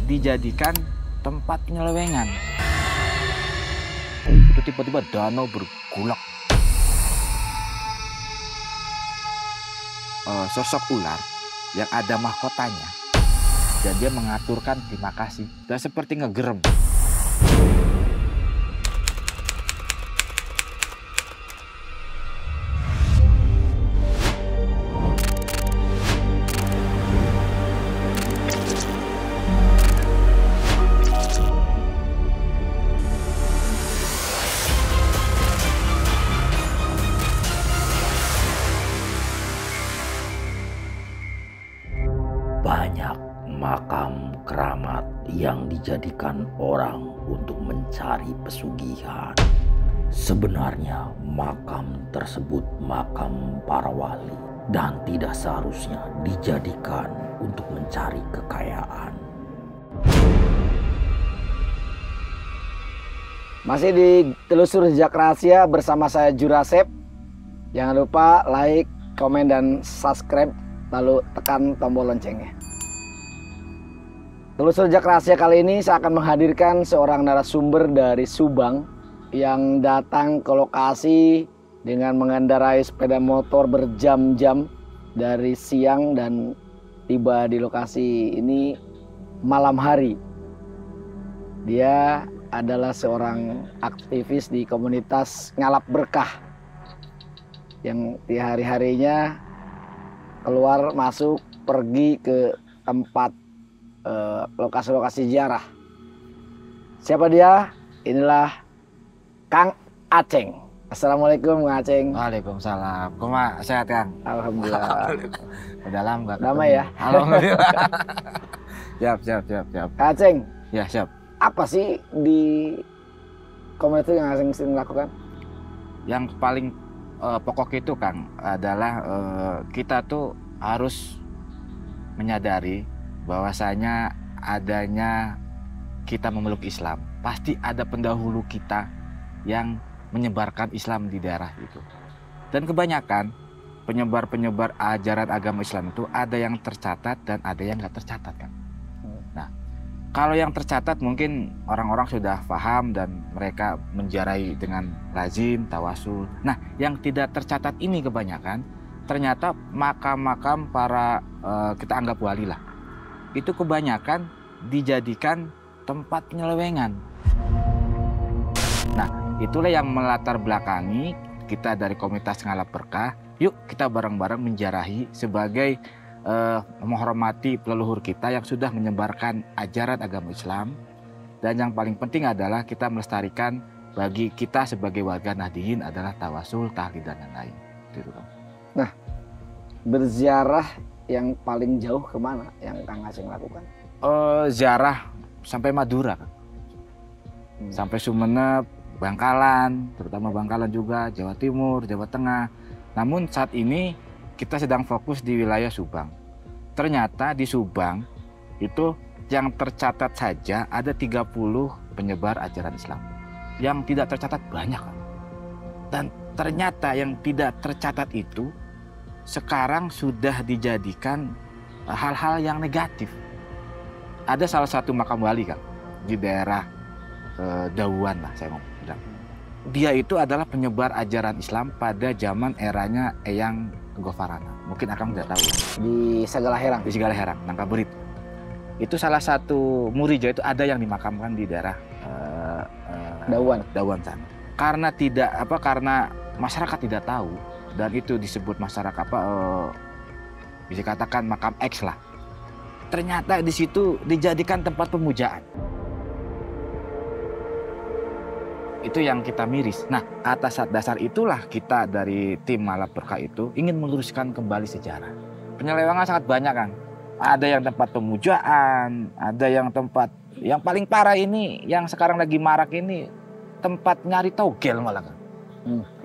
dijadikan tempat penyelewengan. Itu tiba-tiba danau bergolak. Sosok ular yang ada mahkotanya dan dia mengaturkan terima kasih dan seperti ngegerem. Banyak makam keramat yang dijadikan orang untuk mencari pesugihan. Sebenarnya makam tersebut makam para wali dan tidak seharusnya dijadikan untuk mencari kekayaan. Masih di Telusur Jejak Rahasia bersama saya Jurasep. Jangan lupa like, komen, dan subscribe. Lalu tekan tombol loncengnya. Telusur Jejak Rahasia kali ini saya akan menghadirkan seorang narasumber dari Subang yang datang ke lokasi dengan mengendarai sepeda motor berjam-jam dari siang dan tiba di lokasi ini malam hari. Dia adalah seorang aktivis di komunitas Ngalap Berkah yang di hari-harinya keluar masuk pergi ke tempat lokasi-lokasi ziarah. Siapa dia? Inilah Kang Aceng. Assalamualaikum Kang Aceng. Waalaikumsalam. Kuma sehat Kang? Alhamdulillah. Udah lama gak ketemu. Damai ya? Alhamdulillah. Siap. Kang Aceng, Ya siap. apa sih di komunitas yang Aceng sering lakukan? Yang paling pokok itu Kang adalah kita tuh harus menyadari bahwasanya adanya kita memeluk Islam, pasti ada pendahulu kita yang menyebarkan Islam di daerah itu. Dan kebanyakan penyebar-penyebar ajaran agama Islam itu ada yang tercatat dan ada yang nggak tercatat kan. Nah, kalau yang tercatat mungkin orang-orang sudah paham dan mereka menziarahi dengan lazim, tawasul. Nah, yang tidak tercatat ini kebanyakan ternyata makam-makam para kita anggap wali lah. Itu kebanyakan dijadikan tempat penyelewengan. Nah, itulah yang melatar belakangi kita dari komunitas Ngalap Berkah. Yuk kita bareng-bareng menziarahi sebagai menghormati leluhur kita yang sudah menyebarkan ajaran agama Islam. Dan yang paling penting adalah kita melestarikan bagi kita sebagai warga Nahdliyin adalah tawasul, tahlil, dan lain-lain. Nah, berziarah yang paling jauh kemana yang Kang Aceng lakukan? Ziarah sampai Madura, sampai Sumeneb, Bangkalan, terutama Bangkalan juga, Jawa Timur, Jawa Tengah. Namun saat ini kita sedang fokus di wilayah Subang. Ternyata di Subang itu yang tercatat saja ada 30 penyebar ajaran Islam. Yang tidak tercatat banyak. Dan ternyata yang tidak tercatat itu sekarang sudah dijadikan hal-hal yang negatif. Ada salah satu makam wali Kang di daerah Dauan lah saya mau bilang. Dia itu adalah penyebar ajaran Islam pada zaman eranya Eyang Govarana. Mungkin Akang udah tahu. Di Segalaherang. Di Segalaherang, Nangka Berit. Itu salah satu Murijo itu ada yang dimakamkan di daerah Dauan sana. Karena masyarakat tidak tahu. Dan itu disebut masyarakat bisa katakan makam X lah. Ternyata di situ dijadikan tempat pemujaan. Itu yang kita miris. Nah, atas dasar itulah kita dari tim Ngalap Berkah itu ingin meluruskan kembali sejarah. Penyelewengan sangat banyak kan. Ada yang tempat pemujaan, ada yang tempat yang paling parah ini, yang sekarang lagi marak ini tempat nyari togel malah kan.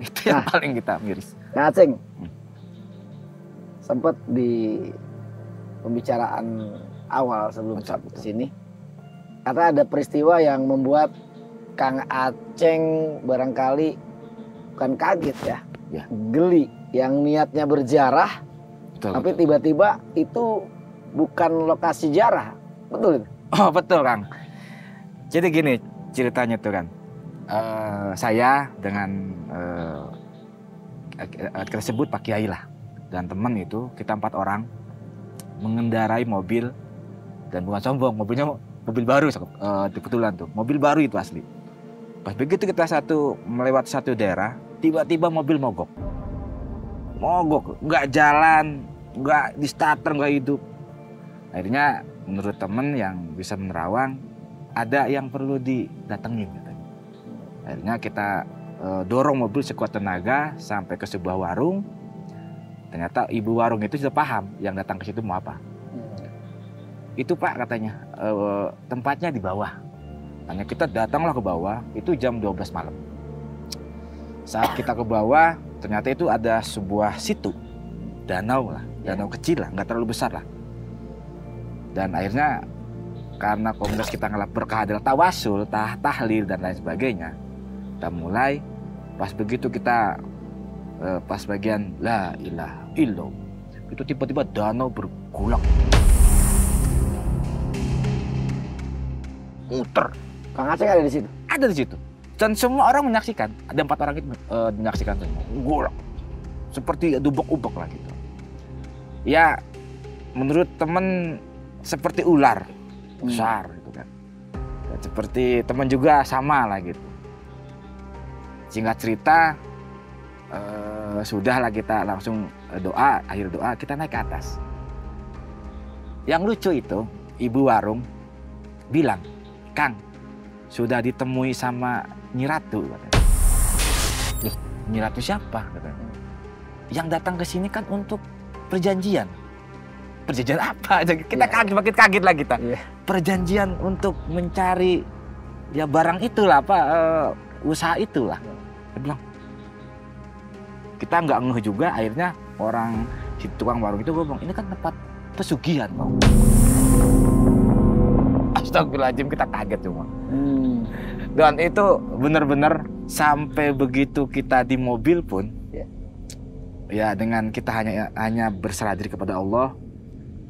Itu yang paling kita miris. Kang Aceng, sempat di pembicaraan awal sebelum sampai ke sini, kata ada peristiwa yang membuat Kang Aceng barangkali bukan kaget ya, geli, yang niatnya berziarah, tapi tiba-tiba itu bukan lokasi ziarah, betul? Oh betul Kang. Jadi gini ceritanya tuh kan. Saya dengan kita sebut Pak Kiai lah. Dan teman itu kita 4 orang mengendarai mobil, dan bukan sombong, mobilnya mobil baru kebetulan tuh. Mobil baru itu asli. Pas begitu kita melewati satu daerah, tiba-tiba mobil mogok. Nggak jalan, nggak di starter, nggak hidup. Akhirnya menurut temen yang bisa menerawang, ada yang perlu didatengin katanya. Akhirnya kita dorong mobil sekuat tenaga sampai ke sebuah warung. Ternyata ibu warung itu sudah paham yang datang ke situ mau apa. Itu Pak katanya, tempatnya di bawah. Hanya kita datanglah ke bawah, itu jam 12 malam. Saat kita ke bawah, ternyata itu ada sebuah situ. Danau lah, danau kecil lah, nggak terlalu besar lah. Dan akhirnya karena komunitas kita ngelap berkah adalah tawasul, tahlil dan lain sebagainya. Kita mulai, pas begitu kita pas bagian la ilaha illallah, itu tiba-tiba danau bergulak. Muter. Kang Aceh ada di situ? Ada di situ. Dan semua orang menyaksikan. Ada 4 orang itu menyaksikan semua. Gulak. Seperti dubek-ubek lah gitu. Ya, menurut teman seperti ular besar gitu kan. Dan seperti teman juga sama lah gitu. Singkat cerita, sudahlah kita langsung doa, akhir doa kita naik ke atas. Yang lucu itu, ibu warung bilang, Kang, sudah ditemui sama Nyi Ratu katanya. Nyi Ratu siapa katanya? Yang datang ke sini kan untuk perjanjian. Perjanjian apa? Kita kaget, makin kaget lah kita. Perjanjian untuk mencari ya barang itulah, usaha itulah. Dia bilang, kita nggak ngeh juga. Akhirnya orang si tukang warung itu ngomong, ini kan tempat pesugihan Bang. Astagfirullahaladzim, kita kaget cuma. Dan itu benar-benar sampai begitu kita di mobil pun, ya dengan kita hanya berserah diri kepada Allah,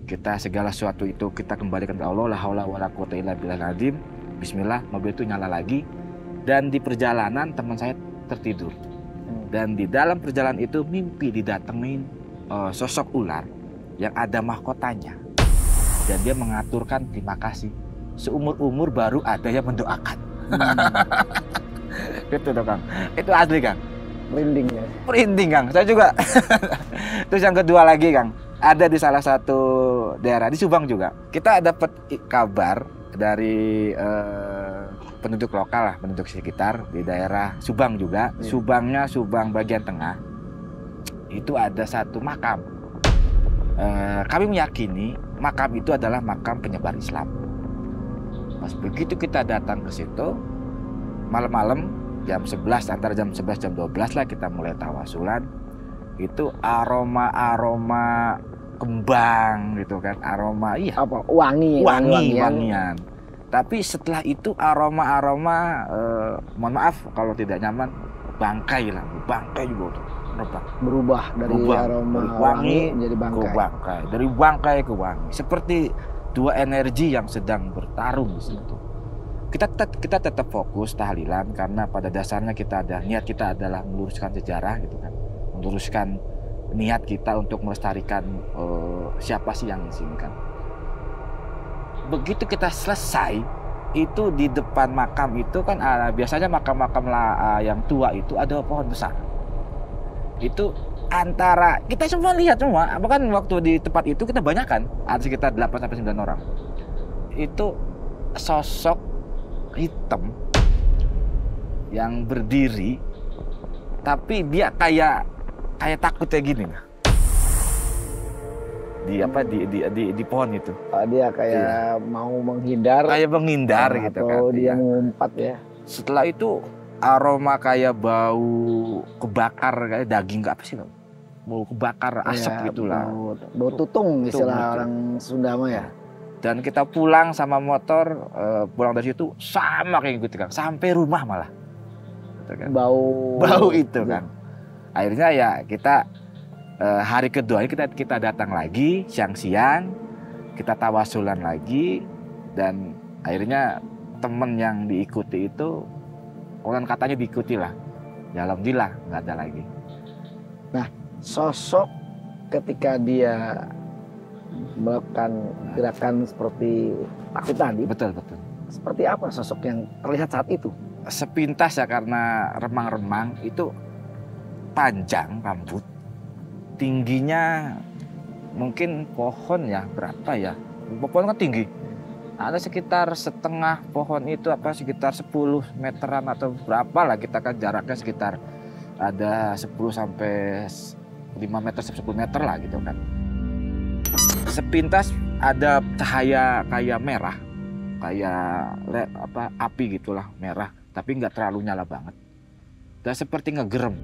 kita segala sesuatu itu kita kembalikan kepada Allah. La haula wala quwata illa billahil azim. Bismillah, mobil itu nyala lagi. Dan di perjalanan teman saya tertidur. Dan di dalam perjalanan itu mimpi didatengin sosok ular yang ada mahkotanya. Dan dia mengaturkan terima kasih. Seumur-umur baru ada yang mendoakan. Gitu dong Kang. Itu asli Kang. Merinding ya. Merinding Kang. Saya juga. Terus yang kedua lagi Kang. Ada di salah satu daerah di Subang juga. Kita dapat kabar dari penduduk lokal lah, penduduk sekitar di daerah Subang juga. Subangnya Subang bagian tengah. Itu ada satu makam. Kami meyakini makam itu adalah makam penyebar Islam. Pas begitu kita datang ke situ, malam-malam jam 11, antara jam 11 jam 12 lah kita mulai tawasulan. Itu aroma kembang gitu kan, aroma apa wangian. Tapi setelah itu aroma mohon maaf kalau tidak nyaman, bangkai juga tuh berubah dari aroma wangi menjadi bangkai. Dari bangkai ke wangi, seperti 2 energi yang sedang bertarung di situ. Kita tetap fokus tahlilan karena pada dasarnya niat kita adalah meluruskan sejarah gitu kan, meluruskan niat kita untuk melestarikan siapa sih yang izinkan. Begitu kita selesai, itu di depan makam itu kan biasanya makam-makam yang tua itu ada pohon besar. Itu antara kita semua lihat semua, bahkan waktu di tempat itu kita banyak kan, ada sekitar 8-9 orang. Itu sosok hitam yang berdiri, tapi dia kayak takut kayak gini nah. Di pohon itu. Dia kayak mau menghindar. Kayak menghindar gitu kan. Atau dia mengumpat ya. Setelah itu aroma kayak bau kebakar, kayak daging apa sih Bang? Bau kebakar asap gitulah. Bau tutung istilah orang Sunda mah ya. Dan kita pulang sama motor, pulang dari situ sama kayak gitu kan, sampai rumah malah. Gitu kan. Bau itu kan. Akhirnya ya kita hari kedua kita datang lagi siang-siang, kita tawasulan lagi, Dan akhirnya temen yang diikuti itu konon katanya diikuti lah. Ya alhamdulillah nggak ada lagi. Nah, sosok ketika dia melakukan gerakan seperti takut tadi, Betul. seperti apa sosok yang terlihat saat itu? Sepintas ya, karena remang-remang itu panjang rambut, tingginya mungkin pohon ya, berapa ya, pohon kan tinggi, ada sekitar setengah pohon itu sekitar 10 meteran atau berapa lah, kita kan jaraknya sekitar ada 10 sampai 5 meter, 10 meter lah gitu kan. Sepintas ada cahaya kayak merah, kayak api gitulah, merah, tapi nggak terlalu nyala banget. Dan seperti ngegerem.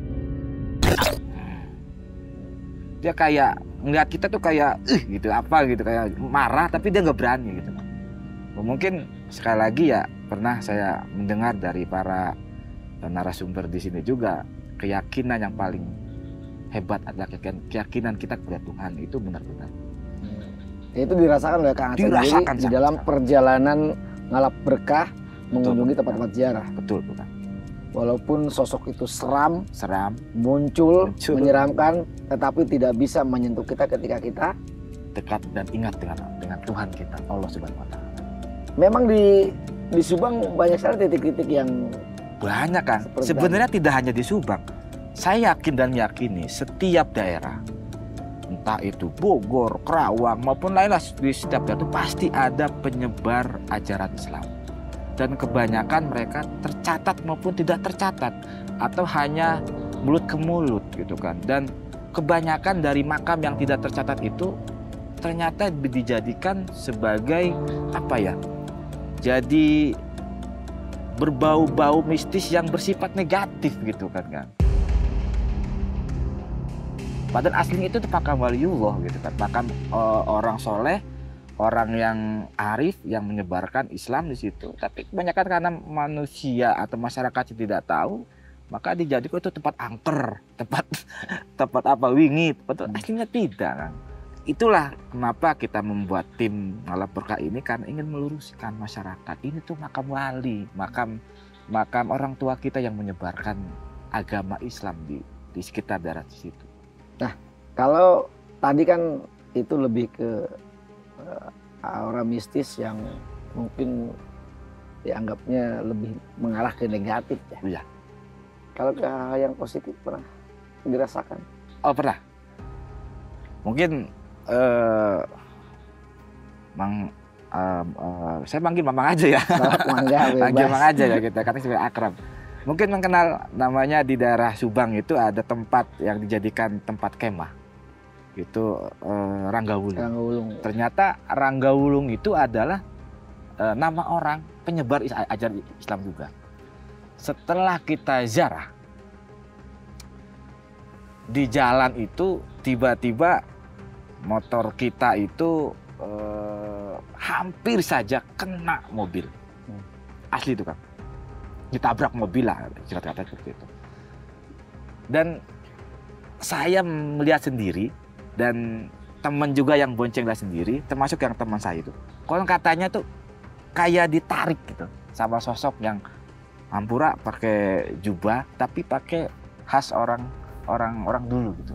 Dia kayak ngeliat kita tuh kayak gitu, gitu, kayak marah tapi dia nggak berani gitu. Mungkin sekali lagi ya, pernah saya mendengar dari para narasumber di sini juga, keyakinan yang paling hebat adalah keyakinan kita kepada Tuhan, itu benar-benar. Itu dirasakan oleh Kang Aceng sendiri di dalam perjalanan ngalap berkah, mengunjungi tempat-tempat ziarah. Betul. Walaupun sosok itu seram, muncul, menyeramkan, tetapi tidak bisa menyentuh kita ketika kita dekat dan ingat dengan Tuhan kita, Allah Subhanahu wa Ta'ala. Memang di Subang banyak sekali titik-titik yang banyak kan. Sebenarnya tidak hanya di Subang. Saya yakin dan yakini setiap daerah, entah itu Bogor, Kerawang maupun lainlah, di setiap daerah itu pasti ada penyebar ajaran Islam. Dan kebanyakan mereka tercatat maupun tidak tercatat, atau hanya mulut ke mulut gitu kan. Dan kebanyakan dari makam yang tidak tercatat itu ternyata dijadikan sebagai jadi berbau-bau mistis yang bersifat negatif gitu kan. Padahal aslinya itu makam waliullah gitu kan, makam orang soleh, orang yang arif yang menyebarkan Islam di situ. Tapi kebanyakan karena manusia atau masyarakat yang tidak tahu, maka dijadikan itu tempat angker, tempat wingit. Betul, aslinya tidak kan. Itulah kenapa kita membuat tim ngalap berkah ini, karena ingin meluruskan masyarakat. Ini tuh makam wali, makam orang tua kita yang menyebarkan agama Islam di sekitar daerah di situ. Nah, kalau tadi kan itu lebih ke aura mistis yang mungkin dianggapnya lebih mengarah ke negatif ya. Iya. Kalau ke hal yang positif pernah dirasakan? Oh pernah. Mungkin saya panggil Mamang aja ya. Panggil Mamang aja ya kita, karena sebagai akrab. Mungkin mengenal namanya di daerah Subang itu ada tempat yang dijadikan tempat kemah. Itu Ranggawulung. Ternyata Ranggawulung itu adalah nama orang penyebar ajaran Islam juga. Setelah kita ziarah, di jalan itu tiba-tiba motor kita itu hampir saja kena mobil. Asli itu kan, ditabrak mobil lah, kata-kata seperti itu. Dan saya melihat sendiri, dan teman juga yang bonceng sendiri, termasuk yang teman saya itu, konon katanya tuh kayak ditarik gitu sama sosok yang hampura pakai jubah tapi pakai khas orang dulu gitu.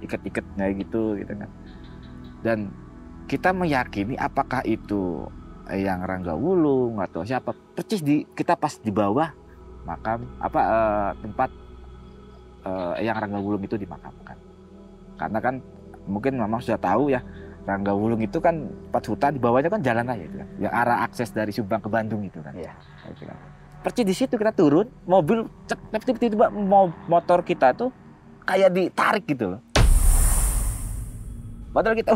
Ikat-ikatnya gitu kan. Dan kita meyakini apakah itu yang Ranggawulung atau siapa, percis kita pas di bawah makam tempat yang Ranggawulung itu dimakamkan. Karena kan mungkin memang sudah tahu ya, Ranggawulung itu kan tempat hutan, di bawahnya kan jalan raya itu kan, yang arah akses dari Subang ke Bandung itu kan. Iya. Gitu kan. Percis di situ kita turun, mobil tiba-tiba motor kita tuh kayak ditarik gitu loh. Padahal kita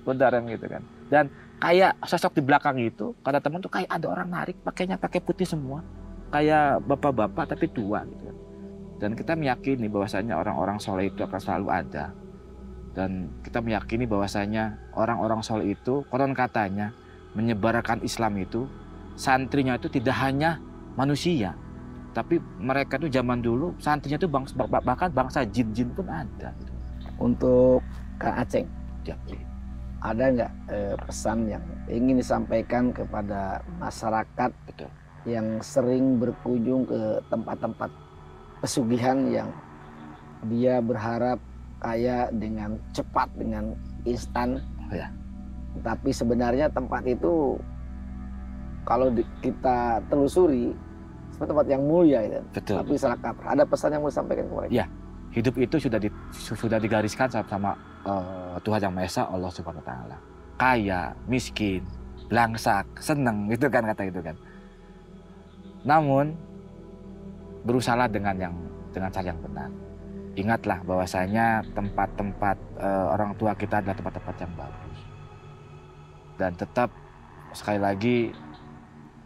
udah rem gitu kan. Dan kayak sosok di belakang itu, kata teman tuh kayak ada orang narik, pakainya pakai putih semua, kayak bapak-bapak tapi tua gitu kan. Dan kita meyakini bahwasanya orang-orang soleh itu akan selalu ada. Dan kita meyakini bahwasanya orang-orang soleh itu konon katanya menyebarkan Islam itu, santrinya itu tidak hanya manusia, Tapi mereka tuh zaman dulu santrinya tuh bahkan bangsa jin-jin pun ada. Untuk Kang Aceng, Ya. ada nggak pesan yang ingin disampaikan kepada masyarakat Betul. yang sering berkunjung ke tempat-tempat pesugihan yang dia berharap kaya dengan cepat, dengan instan. Ya. Tapi sebenarnya tempat itu kalau kita telusuri seperti tempat yang mulia itu. Betul. Tapi salah kaprah. Ada pesan yang mau disampaikan ke mereka? Ya. Hidup itu sudah digariskan sama Tuhan Yang Maha Esa, Allah Subhanahu Wa Taala. Kaya, miskin, belangsak, seneng, gitu kan kata itu kan. Namun berusahalah dengan cara yang benar. Ingatlah bahwasanya tempat-tempat orang tua kita adalah tempat-tempat yang bagus. Dan tetap sekali lagi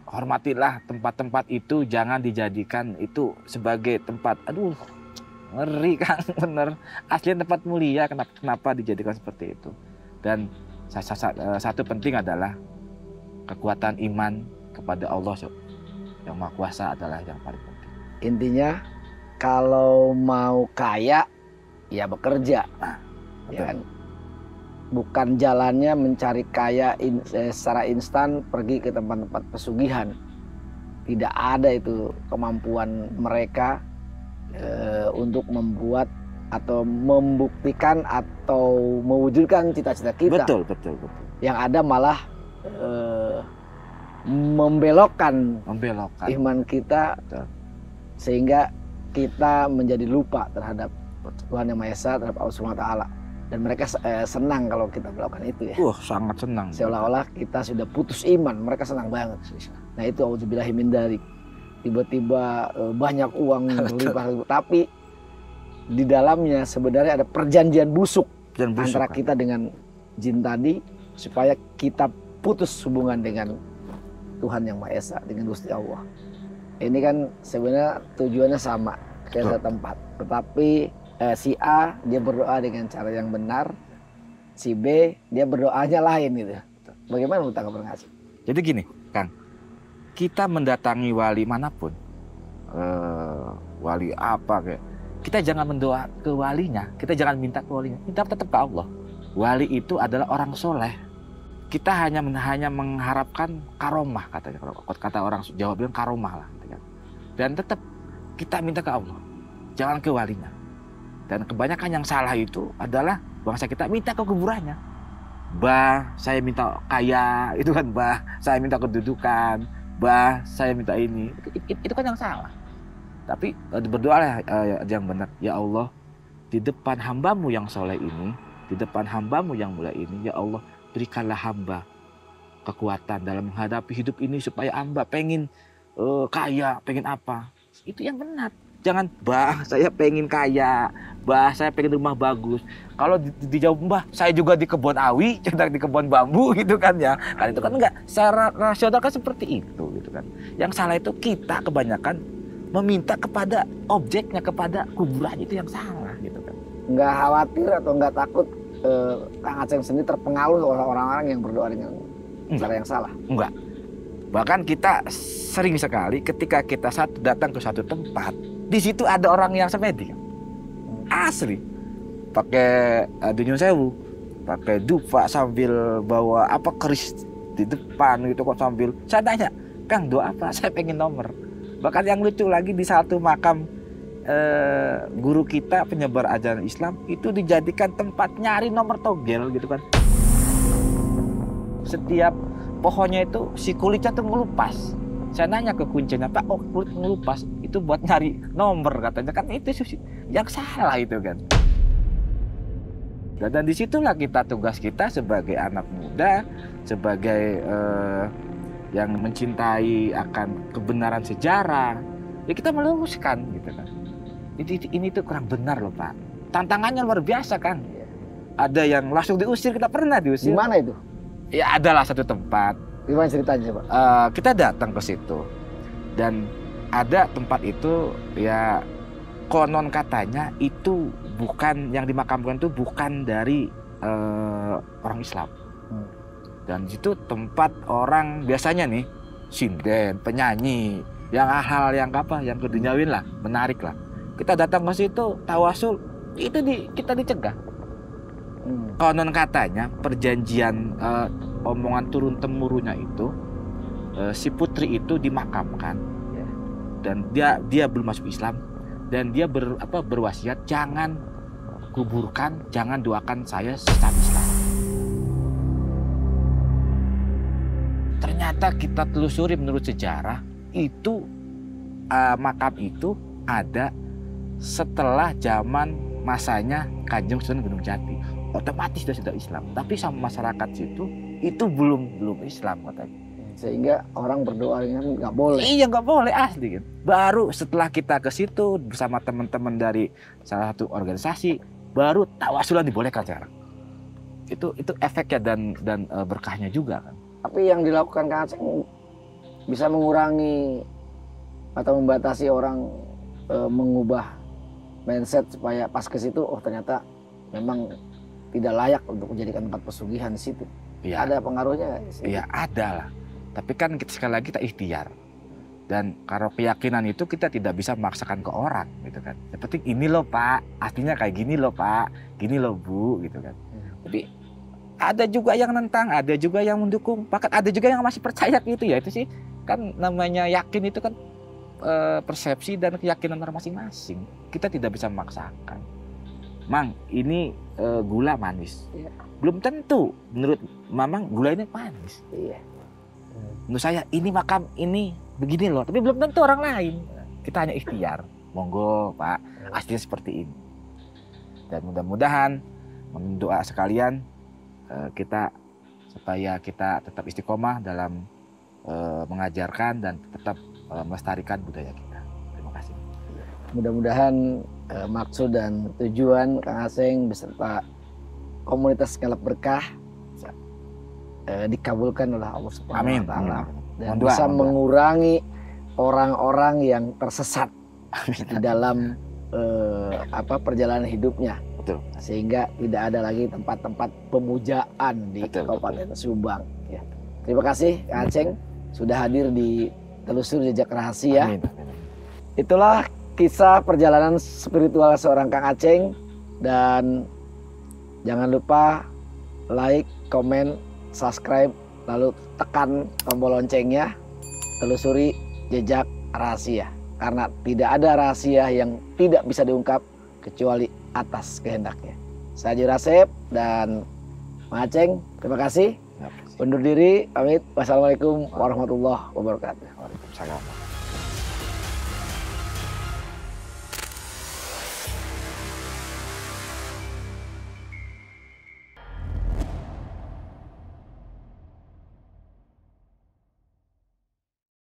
hormatilah tempat-tempat itu, jangan dijadikan itu sebagai tempat ngeri Kang, bener. Asli tempat mulia, kenapa dijadikan seperti itu. Dan satu penting adalah kekuatan iman kepada Allah yang Maha Kuasa adalah yang paling penting. Intinya kalau mau kaya ya bekerja. Ya kan? Bukan jalannya mencari kaya secara instan pergi ke tempat-tempat pesugihan. Tidak ada itu kemampuan mereka untuk membuat atau membuktikan atau mewujudkan cita-cita kita. Betul. Yang ada malah membelokkan iman kita. Betul. Sehingga kita menjadi lupa terhadap Tuhan Yang Maha Esa, terhadap Allah Subhanahu Wa Taala. Dan mereka senang kalau kita melakukan itu ya. Sangat senang. Seolah-olah kita sudah putus iman, mereka senang banget. Nah itu auzubillahi min dzalik. Tiba-tiba banyak uang berlimpah, tapi di dalamnya sebenarnya ada perjanjian busuk antara kita dengan jin tadi supaya kita putus hubungan dengan Tuhan Yang Maha Esa, dengan Gusti Allah. Ini kan sebenarnya tujuannya sama ke tempat, tetapi si A dia berdoa dengan cara yang benar, si B dia berdoanya lain gitu. Bagaimana menurut Kang Aceng? Jadi gini, Kang, kita mendatangi wali manapun, wali apa kayak, kita jangan mendoa ke walinya, kita jangan minta ke walinya, minta tetap ke Allah. Wali itu adalah orang soleh. Kita hanya mengharapkan karomah, kata orang Jawa bilang karomah lah. Dan tetap kita minta ke Allah, jangan ke walinya. Dan kebanyakan yang salah itu adalah bangsa kita minta ke kuburannya. Bah, saya minta kaya, itu kan bah, saya minta kedudukan, bah, saya minta ini. Itu kan yang salah. Tapi berdoalah yang benar. Ya Allah, di depan hambamu yang soleh ini, di depan hambamu yang mulia ini, ya Allah, berikanlah hamba kekuatan dalam menghadapi hidup ini supaya hamba pengen kaya, pengen apa. Itu yang benar. Jangan, bah, saya pengen kaya, bah, saya pengen rumah bagus. Kalau dijawab, bah, saya juga di kebun awi, sedang di kebun bambu gitu kan ya. Kan itu kan enggak, secara rasional kan seperti itu gitu kan. Yang salah itu kita kebanyakan meminta kepada objeknya, kepada kuburannya, itu yang salah gitu kan. Nggak khawatir atau nggak takut Kang Aceng sendiri terpengaruh oleh orang-orang yang berdoa dengan cara yang salah? Enggak. Bahkan kita sering sekali ketika kita datang ke satu tempat, di situ ada orang yang semedi, asli, pakai dunyun sewu, pakai dupa sambil bawa apa keris di depan gitu kok sambil. Saya tanya, Kang doa apa? Saya pengen nomor. Bahkan yang lucu lagi di satu makam guru kita penyebar ajaran Islam itu dijadikan tempat nyari nomor togel gitu kan. Setiap pohonnya itu si kulitnya tuh ngelupas. Saya nanya ke kuncinya, Pak, oh kulit ngelupas itu buat nyari nomor katanya, kan itu yang salah itu kan. Dan disitulah tugas kita sebagai anak muda, sebagai yang mencintai akan kebenaran sejarah, ya kita meluruskan gitu kan. Ini tuh kurang benar loh Pak. Tantangannya luar biasa kan. Ada yang langsung diusir, kita pernah diusir. Di mana itu? Ya adalah satu tempat. Gimana ceritanya Pak? Kita datang ke situ dan ada tempat itu ya konon katanya itu bukan yang dimakamkan, itu bukan dari orang Islam. Dan itu tempat orang biasanya nih sinden, penyanyi, yang hal-hal yang apa, yang keduniawian lah, menarik lah. Kita datang ke situ tawasul, itu kita dicegah. Konon katanya perjanjian omongan turun temurunnya itu si putri itu dimakamkan dan dia belum masuk Islam dan dia berwasiat jangan kuburkan, jangan doakan saya secara Islam. Ternyata kita telusuri menurut sejarah itu makam itu ada setelah zaman masanya Kanjeng Sunan Gunung Jati. Otomatis sudah Islam, tapi sama masyarakat situ itu belum Islam katanya. Sehingga orang berdoa dengan nggak boleh. Iya nggak boleh asli kan. Baru setelah kita ke situ bersama teman-teman dari salah satu organisasi, baru tawasulan dibolehkan sekarang. Itu efeknya dan berkahnya juga kan. Tapi yang dilakukan Kang Aceng bisa mengurangi atau membatasi orang mengubah mindset supaya pas ke situ, oh ternyata memang tidak layak untuk menjadikan tempat pesugihan di situ. Ya. Ada pengaruhnya nggak sih? Iya ada lah. Tapi kan sekali lagi kita ikhtiar. Dan kalau keyakinan itu kita tidak bisa memaksakan ke orang gitu kan. Yang penting ini loh Pak, artinya kayak gini loh Pak, gini loh Bu gitu kan. Tapi ada juga yang nentang, ada juga yang mendukung, bahkan ada juga yang masih percaya gitu ya. Itu sih kan namanya yakin itu kan persepsi dan keyakinan orang masing-masing. Kita tidak bisa memaksakan. Mang, ini gula manis. Iya. Belum tentu menurut Mamang gula ini manis. Iya. Menurut saya ini makam ini begini loh, tapi belum tentu orang lain. Kita hanya ikhtiar. Monggo Pak, aslinya seperti ini. Dan mudah-mudahan mendoa sekalian kita supaya kita tetap istiqomah dalam mengajarkan dan tetap melestarikan budaya kita. Terima kasih. Mudah-mudahan maksud dan tujuan Kang Aceng beserta komunitas Ngalap Berkah dikabulkan oleh Allah Subhanahu wa Ta'ala dan bisa mengurangi orang-orang yang tersesat di dalam perjalanan hidupnya. Betul. Sehingga tidak ada lagi tempat-tempat pemujaan di Kabupaten Subang. Ya. Terima kasih Kang Aceng sudah hadir di Telusur Jejak Rahasia. Amin. Itulah kisah perjalanan spiritual seorang Kang Aceng, dan jangan lupa like, komen, subscribe, lalu tekan tombol loncengnya. Telusuri Jejak Rahasia, karena tidak ada rahasia yang tidak bisa diungkap kecuali atas kehendaknya. Saya Jurasep dan Mang Aceng, terima kasih. Undur diri, pamit. Wassalamualaikum warahmatullahi wabarakatuh. Waalaikumsalam.